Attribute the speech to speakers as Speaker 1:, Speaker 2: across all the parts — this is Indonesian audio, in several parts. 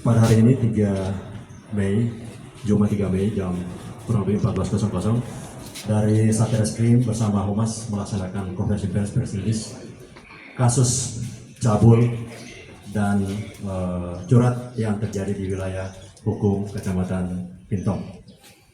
Speaker 1: Pada hari ini 3 Mei, Jumat 3 Mei jam kurang lebih 14.00 dari Satreskrim bersama Humas melaksanakan konferensi pers rilis kasus cabul dan curat yang terjadi di wilayah hukum Kecamatan Pintong.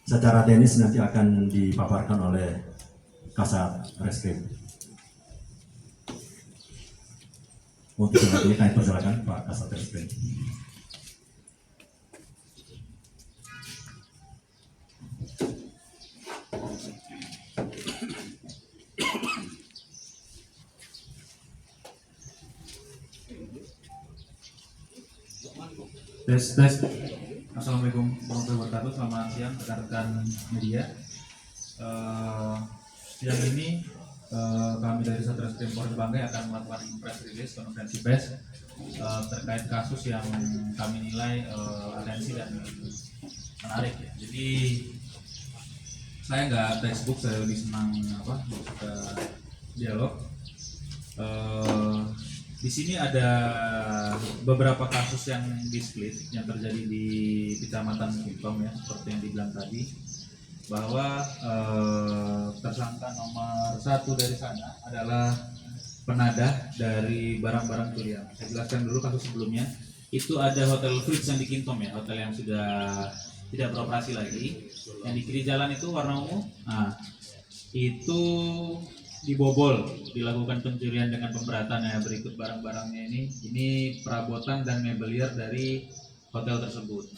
Speaker 1: Secara teknis nanti akan dipaparkan oleh Kasat Reskrim. Untuk ini kami persilakan Pak Kasat Reskrim.
Speaker 2: Tes. Assalamualaikum warahmatullahi wabarakatuh. Selamat siang rekan-rekan media. Siang ini kami dari Satreskrim Polres Banggai akan melakukan press release konferensi pers terkait kasus yang kami nilai atensi dan menarik ya. Jadi saya nggak textbook, saya lebih senang suka dialog. Di sini ada beberapa kasus yang di-split yang terjadi di Kecamatan Pintong ya, seperti yang dibilang tadi, bahwa tersangka nomor 1 dari sana adalah penadah dari barang-barang curian. Saya jelaskan dulu kasus sebelumnya. Itu ada Hotel Fritz yang di Kintom ya, hotel yang sudah tidak beroperasi lagi. Yang di kiri jalan itu warna ungu. Nah, itu dibobol, dilakukan pencurian dengan pemberatan ya. Berikut barang-barangnya ini perabotan dan mebelier dari hotel tersebut.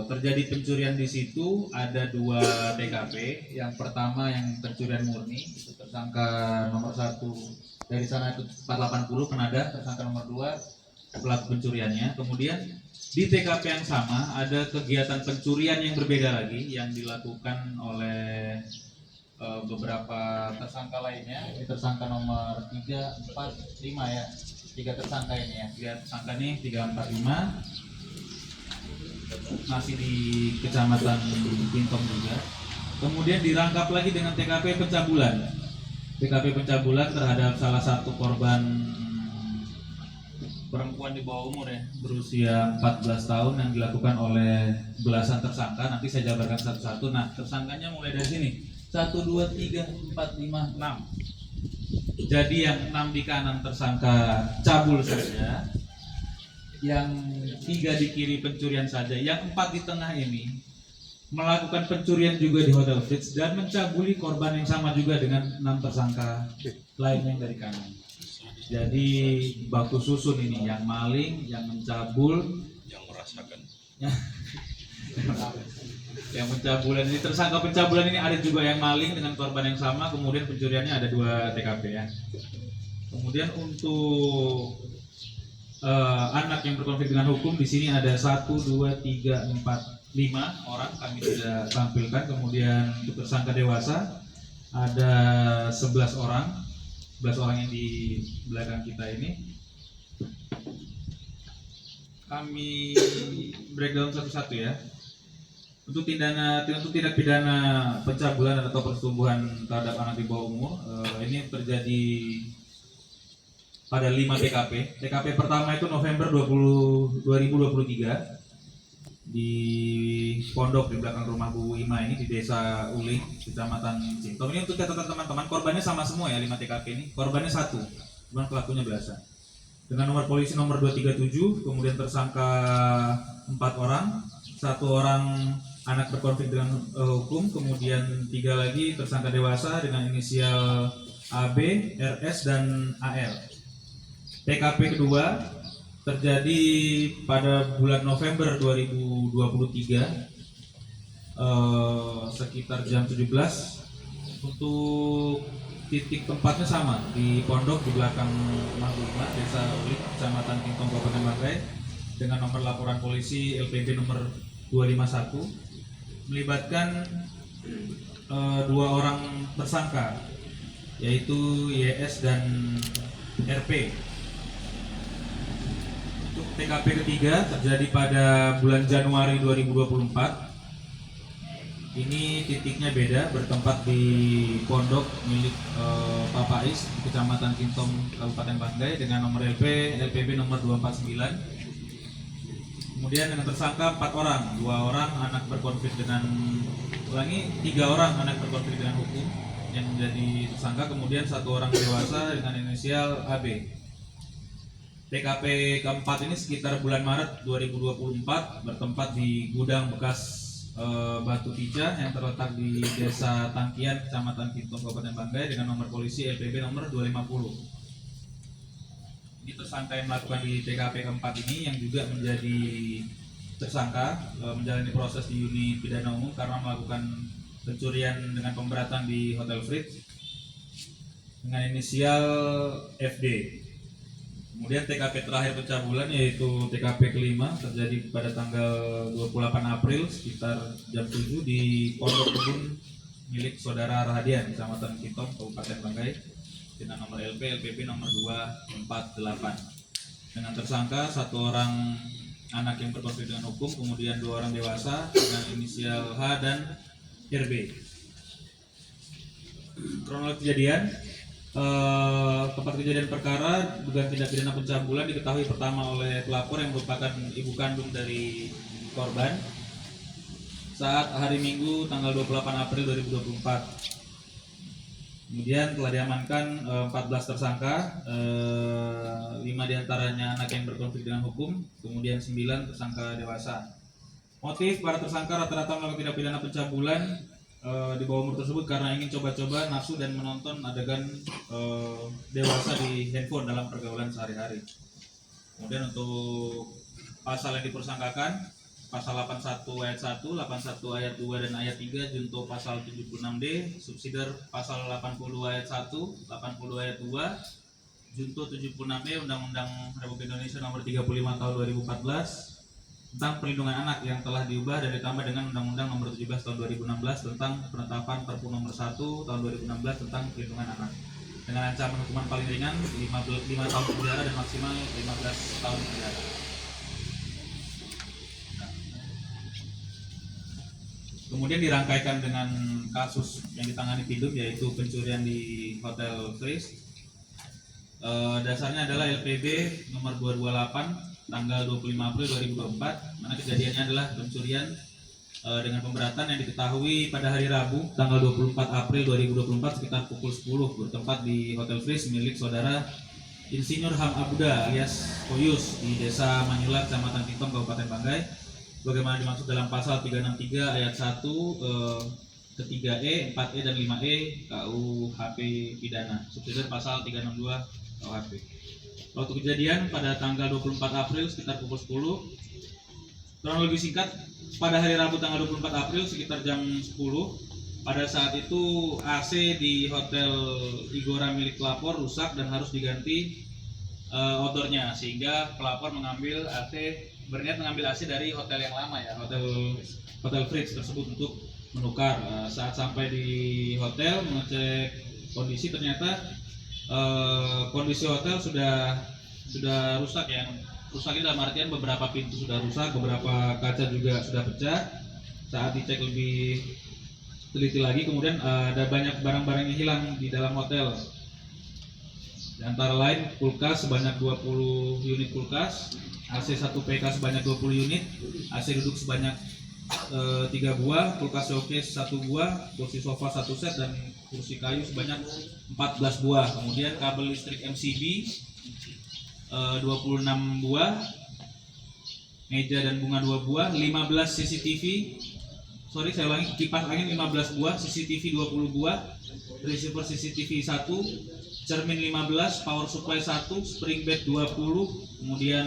Speaker 2: Terjadi pencurian di situ, ada 2 TKP. Yang pertama yang pencurian murni, itu tersangka nomor 1 dari sana itu 480 penada, tersangka nomor 2 pelaku pencuriannya. Kemudian di TKP yang sama ada kegiatan pencurian yang berbeda lagi yang dilakukan oleh beberapa tersangka lainnya. Ini tersangka nomor 3, 4, 5 ya. 3 tersangka ini ya. 3 tersangka nih 3, 4, 5 masih di Kecamatan Pintong juga. Kemudian dirangkap lagi dengan TKP pencabulan. TKP pencabulan terhadap salah satu korban perempuan di bawah umur ya, berusia 14 tahun yang dilakukan oleh belasan tersangka. Nanti saya jabarkan satu-satu. Nah, tersangkanya mulai dari sini. 1, 2, 3, 4, 5, 6. Jadi yang 6 di kanan tersangka cabul saja, yang 3 di kiri pencurian saja, yang 4 di tengah ini melakukan pencurian juga di Hotel Fritz dan mencabuli korban yang sama juga dengan 6 tersangka lainnya dari kanan. Jadi baku susun ini, yang maling, yang mencabul, yang merasakan. Yang pencabulan ini, tersangka pencabulan ini ada juga yang maling dengan korban yang sama. Kemudian pencuriannya ada 2 TKP ya. Kemudian untuk anak yang berkonflik dengan hukum, di sini ada 1, 2, 3, 4, 5 orang kami tidak tampilkan. Kemudian untuk tersangka dewasa ada 11 orang yang di belakang kita ini. Kami breakdown satu-satu ya. Untuk tindak pidana pencabulan atau persetubuhan terhadap anak di bawah umur, ini terjadi pada 5 TKP. TKP pertama itu November 2023 di pondok di belakang rumah Bu Ima ini di Desa Uling, Kecamatan Cintom. Ini untuk catatan teman-teman, korbannya sama semua ya, 5 TKP ini. Korbannya 1, cuman pelakunya belasan. Dengan nomor polisi nomor 237, kemudian tersangka 4 orang, 1 orang anak berkonflik dengan hukum, kemudian 3 lagi tersangka dewasa dengan inisial AB, RS, dan AL. TKP kedua terjadi pada bulan November 2023 sekitar jam 17. Untuk titik tempatnya sama, di pondok di belakang rumah Desa Ulik, Kecamatan Pintong, Kabupaten Banggai, dengan nomor laporan polisi LPB nomor 251, melibatkan 2 orang tersangka, yaitu YS dan RP. Untuk TKP ketiga terjadi pada bulan Januari 2024. Ini titiknya beda, bertempat di pondok milik Pak Is, Kecamatan Kintom, Kabupaten Banggai, dengan nomor LPB nomor 249. Kemudian dengan tersangka 4 orang, 2 orang anak berkonflik dengan 3 orang anak berkonflik dengan hukum yang menjadi tersangka, kemudian 1 orang dewasa dengan inisial AB. TKP keempat ini sekitar bulan Maret 2024 bertempat di gudang bekas batu pica yang terletak di Desa Tangkian, Kecamatan Kintung, Kabupaten Banggai dengan nomor polisi LPB nomor 250. Ini tersangka yang melakukan di TKP keempat ini yang juga menjadi tersangka menjalani proses di unit pidana umum karena melakukan pencurian dengan pemberatan di Hotel Fritz dengan inisial FD. Kemudian TKP terakhir pencabulan yaitu TKP kelima terjadi pada tanggal 28 April sekitar jam 7 di pondok kebun milik saudara Rahadian, Kecamatan Kitong, Kabupaten Banggai dengan nomor LPB nomor 248. Dengan tersangka 1 orang anak yang berkonflik dengan hukum, kemudian 2 orang dewasa dengan inisial H dan RB. Kronologi kejadian, tempat kejadian perkara dugaan tindak pidana pencabulan diketahui pertama oleh pelapor yang merupakan ibu kandung dari korban saat hari Minggu tanggal 28 April 2024. Kemudian telah diamankan 14 tersangka, 5 diantaranya anak yang berkonflik dengan hukum, kemudian 9 tersangka dewasa. Motif para tersangka rata-rata melakukan tindak pidana pencabulan di bawah umur tersebut karena ingin coba-coba nafsu dan menonton adegan dewasa di handphone dalam pergaulan sehari-hari. Kemudian untuk pasal yang dipersangkakan, pasal 81 ayat 1, 81 ayat 2 dan ayat 3 junto pasal 76D, subsidiar pasal 80 ayat 1, 80 ayat 2, junto 76D Undang-Undang Republik Indonesia nomor 35 tahun 2014 tentang perlindungan anak yang telah diubah dan ditambah dengan Undang-Undang nomor 17 tahun 2016 tentang penetapan Perpu nomor 1 tahun 2016 tentang perlindungan anak dengan ancaman hukuman paling ringan 5 tahun penjara dan maksimal 15 tahun penjara. Kemudian dirangkaikan dengan kasus yang ditangani Pidum yaitu pencurian di Hotel Fritz. Dasarnya adalah LPB nomor 228 tanggal 25 April 2024, mana kejadiannya adalah pencurian dengan pemberatan yang diketahui pada hari Rabu tanggal 24 April 2024 sekitar pukul 10 bertempat di Hotel Fritz milik saudara Insinyur Ham Abuda alias Koyus di Desa Manyula, Kecamatan Kintom, Kabupaten Banggai, bagaimana dimaksud dalam pasal 363 ayat 1 ke-3E, 4E dan 5E KUHP pidana, subsidiar pasal 362 KUHP. Waktu kejadian pada tanggal 24 April sekitar pukul 10. Kronologi singkat, pada hari Rabu tanggal 24 April sekitar jam 10, pada saat itu AC di Hotel Igora milik pelapor rusak dan harus diganti outdoornya, sehingga pelapor berniat mengambil AC dari hotel yang lama ya, Hotel Fritz tersebut untuk menukar. Saat sampai di hotel mengecek kondisi, ternyata kondisi hotel sudah rusak. Yang rusak ini dalam artian beberapa pintu sudah rusak, beberapa kaca juga sudah pecah. Saat dicek lebih teliti lagi, kemudian ada banyak barang-barang yang hilang di dalam hotel. Di antara lain kulkas sebanyak 20 unit kulkas, AC 1 PK sebanyak 20 unit, AC duduk sebanyak 3 buah, kulkas showcase 1 buah, kursi sofa 1 set dan kursi kayu sebanyak 14 buah. Kemudian kabel listrik MCB 26 buah, meja dan bunga 2 buah, 15 saya ulangi, kipas angin 15 buah, CCTV 20 buah, receiver CCTV 1, cermin 15, power supply 1, spring bed 20, kemudian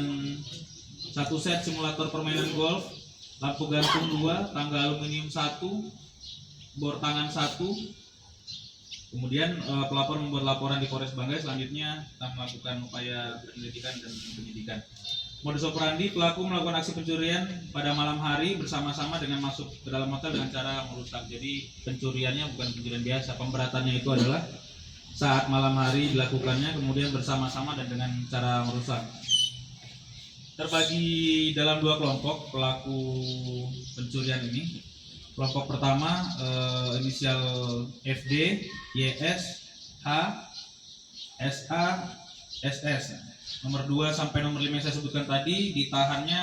Speaker 2: 1 set simulator permainan golf, lampu gantung 2, tangga aluminium 1, bor tangan 1. Kemudian pelapor membuat laporan di Polres Banggai. Selanjutnya kita melakukan upaya penyelidikan dan penyidikan. Modus operandi, pelaku melakukan aksi pencurian pada malam hari bersama-sama dengan masuk ke dalam hotel dengan cara merusak. Jadi pencuriannya bukan pencurian biasa, pemberatannya itu adalah saat malam hari dilakukannya, kemudian bersama-sama dan dengan cara merusak. Terbagi dalam 2 kelompok pelaku pencurian ini. Kelompok pertama inisial FD, YS, H, SA, SS. Nomor 2 sampai nomor 5 yang saya sebutkan tadi ditahannya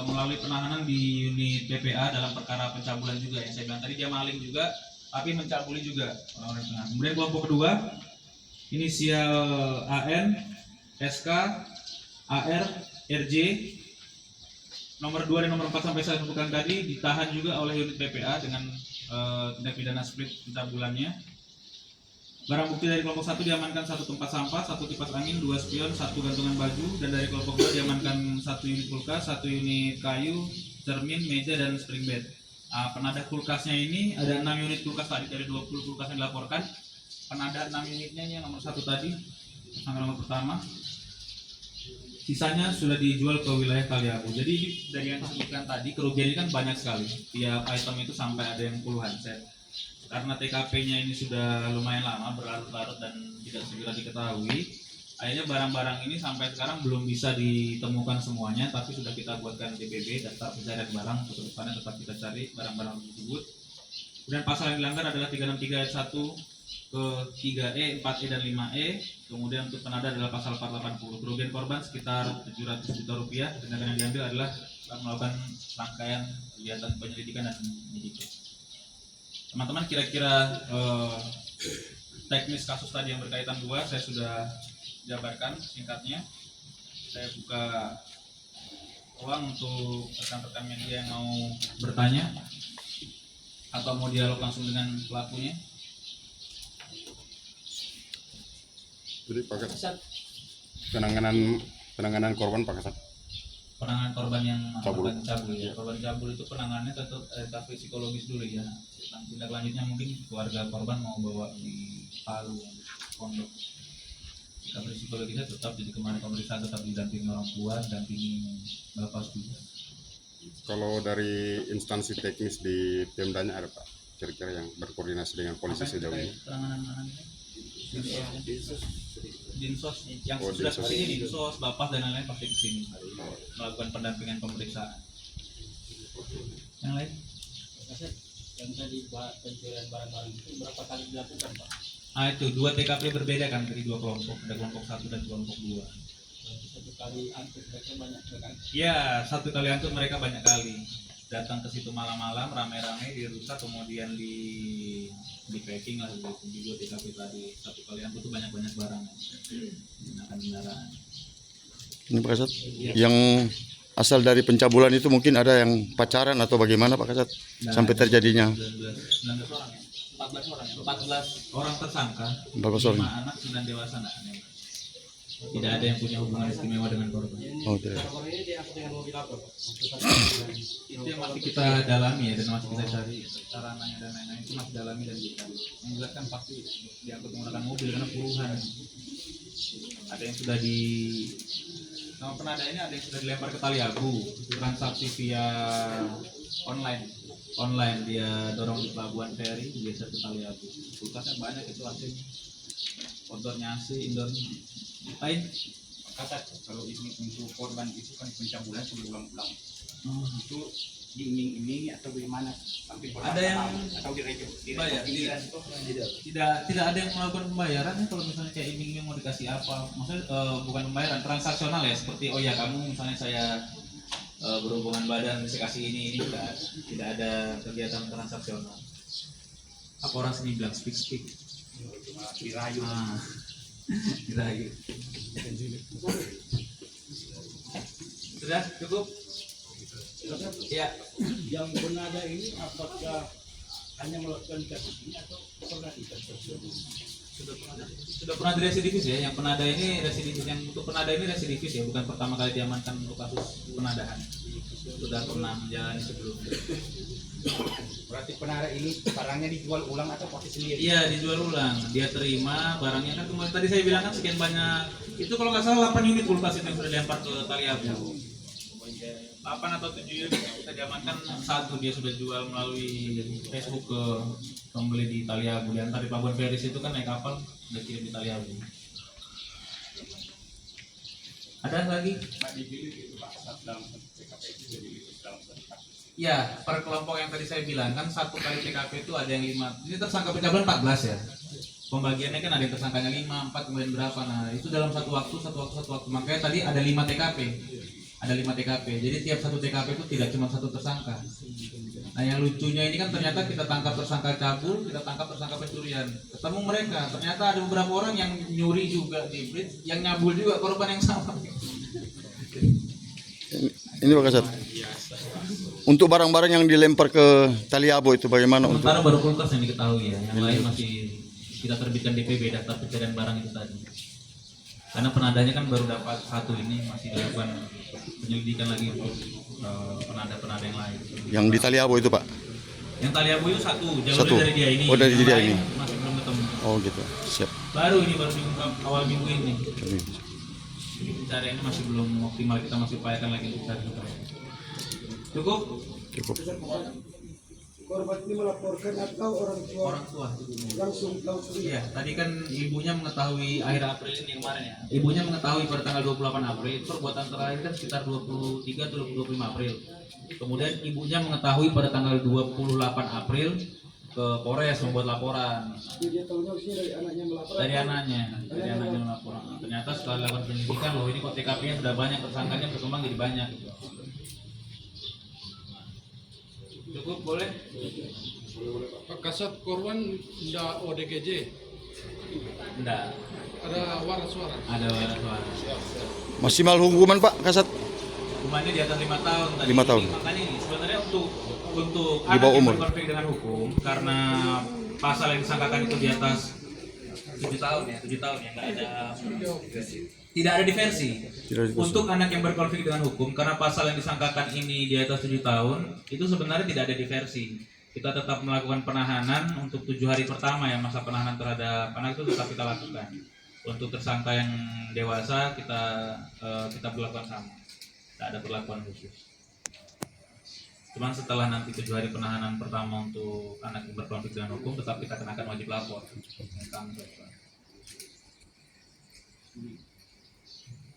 Speaker 2: melalui penahanan di unit PPA dalam perkara pencabulan juga yang saya bilang tadi, dia maling juga tapi mencabuli juga orang-orang penahanan. Kemudian kelompok kedua inisial AN, SK, AR, RJ, nomor 2 dan nomor 4 sampai saya sebutkan tadi ditahan juga oleh unit PPA dengan tindak pidana split pencabulannya. Barang bukti dari kelompok 1 diamankan 1 tempat sampah, 1 kipas angin, 2 spion, 1 gantungan baju, dan dari kelompok 2 diamankan 1 unit kulkas, 1 unit kayu, cermin, meja, dan spring bed. Penadah kulkasnya ini ada 6 unit kulkas tadi dari 20 kulkas yang dilaporkan. Penadah 6 unitnya yang nomor 1 tadi, tersangka nomor pertama. Sisanya sudah dijual ke wilayah Kaliabu. Jadi dari yang disebutkan tadi kerugian ini kan banyak sekali. Tiap item itu sampai ada yang puluhan set. Karena TKP-nya ini sudah lumayan lama berlarut-larut dan tidak segera diketahui, akhirnya barang-barang ini sampai sekarang belum bisa ditemukan semuanya, tapi sudah kita buatkan DPB, daftar pencarian barang. Untuk depannya tetap kita cari barang-barang tersebut. Kemudian pasal yang dilanggar adalah 363 ayat 1 ke 3E, 4E, dan 5E. Kemudian untuk penadah adalah pasal 480. Kerugian korban sekitar 700 juta rupiah. Tindakan yang diambil adalah melakukan rangkaian kegiatan penyelidikan dan penyidikan. Teman-teman, kira-kira teknis kasus tadi yang berkaitan 2 saya sudah jabarkan singkatnya. Saya buka ruang untuk rekan-rekan media yang mau bertanya atau mau dialog langsung dengan pelakunya.
Speaker 3: Jadi Pak Kasat, penanganan korban Pak Kasat.
Speaker 2: Penanganan korban yang
Speaker 3: Cabul.
Speaker 2: cabul ya. Korban cabul itu penanganannya tetap tapi psikologis dulu ya. Tindak lanjutnya mungkin keluarga korban mau bawa di Palu, pondok. Tapi psikologisnya tetap jadi kemarin pemeriksaan tetap didampingi orang tua, dampingi bapak juga.
Speaker 3: Kalau dari instansi teknis di Pemdanya ada Pak, kira-kira yang berkoordinasi dengan polisi sejauh ini?
Speaker 2: Penanganan-penanganannya Dinsos yang
Speaker 3: Oh,
Speaker 2: sudah
Speaker 3: Dinsos.
Speaker 2: seperti ini, Dinsos, Bapak dan lain-lain pasti kesini melakukan pendampingan pemeriksaan. Yang lain?
Speaker 4: Yang tadi pencurian barang-barang itu berapa kali dilakukan Pak?
Speaker 2: Itu 2 TKP berbeda kan dari 2 kelompok, ada kelompok 1 dan kelompok 2.
Speaker 4: Satu kali angkut mereka banyak kan?
Speaker 2: Ya, 1 kali angkut mereka banyak kali datang ke situ malam-malam, rame-rame dirusak, kemudian di packing lah gitu. Di 2 TKP tadi 1 kali angkut itu banyak-banyak barang menggunakan kendaraan.
Speaker 5: Ini Pak Kasat, yang asal dari pencabulan itu mungkin ada yang pacaran atau bagaimana Pak Kasat sampai terjadinya
Speaker 2: 19 orang ya? 14 orang ya? 14 orang tersangka,
Speaker 5: 14 orang.
Speaker 2: 5 anak, 9 dewasa nak. Tidak ada yang punya hubungan istimewa dengan korban.
Speaker 5: Oh, tidak.
Speaker 4: Korban ini diangkut dengan mobil apa Pak?
Speaker 2: Itu yang masih kita dalami ya, dan masih kita cari sarananya dan lain-lain, itu masih dalami dan kita. Yang jelas kan pasti diangkut menggunakan mobil karena puluhan. Ada yang sudah di nama penadah ini ada yang sudah dilempar ke Taliabu, transaksi via online dia dorong di pelabuhan feri, biasa ke Taliabu. Kulkasnya banyak itu hasilnya, outdoornya AC, indoornya. Lain
Speaker 4: Kasat, kalau ini untuk korban itu kan pencabulan berulang-ulang. Itu diiming-imingi atau bagaimana? Sampai
Speaker 2: Ada yang
Speaker 4: atau
Speaker 2: bayar? Tidak ada yang melakukan pembayaran ya. Kalau misalnya kayak iming-iming mau dikasih apa, maksudnya bukan pembayaran, transaksional ya, seperti oh ya kamu misalnya saya berhubungan badan saya kasih ini tidak ada kegiatan transaksional. Apa orang sini bilang speak
Speaker 4: dirayu.
Speaker 2: Dirayu. Sudah cukup? Ya.
Speaker 4: Yang penada ini apakah hanya melakukan kasus ini atau pernah tidak?
Speaker 2: Sudah pernah diresidivis ya. Yang penada ini residivis, yang untuk penada ini residivis ya, bukan pertama kali diamankan untuk kasus penadahan. Sudah pernah menjalani sebelumnya.
Speaker 4: Berarti penada ini barangnya dijual ulang atau pakai sendiri?
Speaker 2: Iya, dijual ulang. Dia terima barangnya kan kemarin tadi saya bilang kan sekian banyak. Itu kalau nggak salah 8 unit kulkas itu yang sudah dilempar ke Taliabu. 8 atau 7 unit yang bisa diamankan, 1 dia sudah jual melalui Facebook ke pembeli di Taliabu. Di antara di Pelabuhan Feris itu kan naik kapal udah kirim di Taliabu. Ada lagi? Ya, per kelompok yang tadi saya bilang kan 1 kali TKP itu ada yang 5. Ini tersangka pencabulan 14 ya. Pembagiannya kan ada yang tersangkanya 5, 4 kemudian berapa. Nah, itu dalam satu waktu. Makanya tadi ada 5 TKP. ada 5 TKP. Jadi tiap satu TKP itu tidak cuma satu tersangka. Nah yang lucunya ini kan ternyata kita tangkap tersangka cabul, kita tangkap tersangka pencurian. Ketemu mereka, ternyata ada beberapa orang yang nyuri juga di Bridge, yang nyabul juga korban yang sama.
Speaker 5: Ini Pak Kasat. Untuk barang-barang yang dilempar ke Taliabo itu bagaimana untuk?
Speaker 2: Sementara baru kulkas yang diketahui ya, yang lain masih kita terbitkan DPB, daftar pencarian barang itu tadi. Karena penadanya kan baru dapat satu, ini masih dilakukan penyelidikan lagi untuk penada-penada yang lain.
Speaker 5: Yang di Taliabo itu Pak?
Speaker 2: Yang Taliabo itu jauh
Speaker 5: Satu.
Speaker 2: dari dia ini.
Speaker 5: Oh, dari
Speaker 2: Yang
Speaker 5: dia
Speaker 2: lain
Speaker 5: ini.
Speaker 2: masih belum ketemu.
Speaker 5: Oh gitu, siap.
Speaker 2: Baru diungkap awal minggu ini.
Speaker 5: Ini.
Speaker 2: Jadi pencariannya masih belum optimal, kita masih upayakan lagi untuk cari. Cukup?
Speaker 5: Cukup.
Speaker 6: Korban ini melaporkan atau orang tua
Speaker 2: Orang tua.
Speaker 6: langsung
Speaker 2: Iya, tadi kan ibunya mengetahui akhir April ini yang kemarin ya. Ibunya mengetahui pada tanggal 28 April, perbuatan terakhir kan sekitar 23 atau 25 April. Kemudian ibunya mengetahui pada tanggal 28 April ke Polres membuat laporan.
Speaker 6: dia tahunya harusnya dari anaknya melapor.
Speaker 2: Dari anaknya melapor. Ternyata setelah dilakukan penyelidikan, loh ini kok TKP-nya sudah banyak, tersangkanya berkembang jadi banyak. Cukup, boleh?
Speaker 7: Pak Kasat, korban tidak ODGJ,
Speaker 2: Enggak,
Speaker 7: ada waras-waras.
Speaker 2: ada suara.
Speaker 5: Maksimal hukuman Pak Kasat?
Speaker 2: Hukumannya di atas 5 tahun tadi.
Speaker 5: 5 tahun.
Speaker 2: Makanya ini sebenarnya untuk
Speaker 5: Di
Speaker 2: anak
Speaker 5: bawah
Speaker 2: yang
Speaker 5: umur.
Speaker 2: berkonflik dengan hukum, karena pasal yang disangkakan itu di atas 7 tahun ya, 7 tahun ya, tidak ada diversi.
Speaker 5: Tidak ada diversi.
Speaker 2: Untuk anak yang berkonflik dengan hukum, karena pasal yang disangkakan ini di atas 7 tahun, itu sebenarnya tidak ada diversi. Kita tetap melakukan penahanan untuk 7 hari pertama ya, masa penahanan terhadap anak itu tetap kita lakukan. Untuk tersangka yang dewasa kita berlakukan sama, tidak ada perlakuan khusus. Cuman setelah nanti 7 hari penahanan pertama untuk anak yang berkonflik dengan hukum, tetap kita kenakan wajib lapor.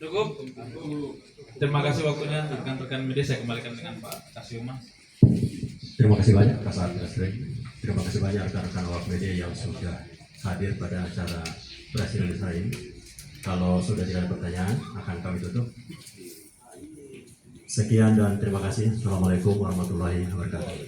Speaker 2: Cukup. Terima kasih waktunya rekan-rekan media. Saya kembalikan dengan Pak Kasiuma.
Speaker 1: Terima kasih banyak Kasat Reskrim. Terima kasih banyak rekan-rekan awak media yang sudah hadir pada acara presiden hari ini. Kalau sudah tidak ada pertanyaan, akan kami tutup. Sekian dan terima kasih. Assalamualaikum warahmatullahi wabarakatuh.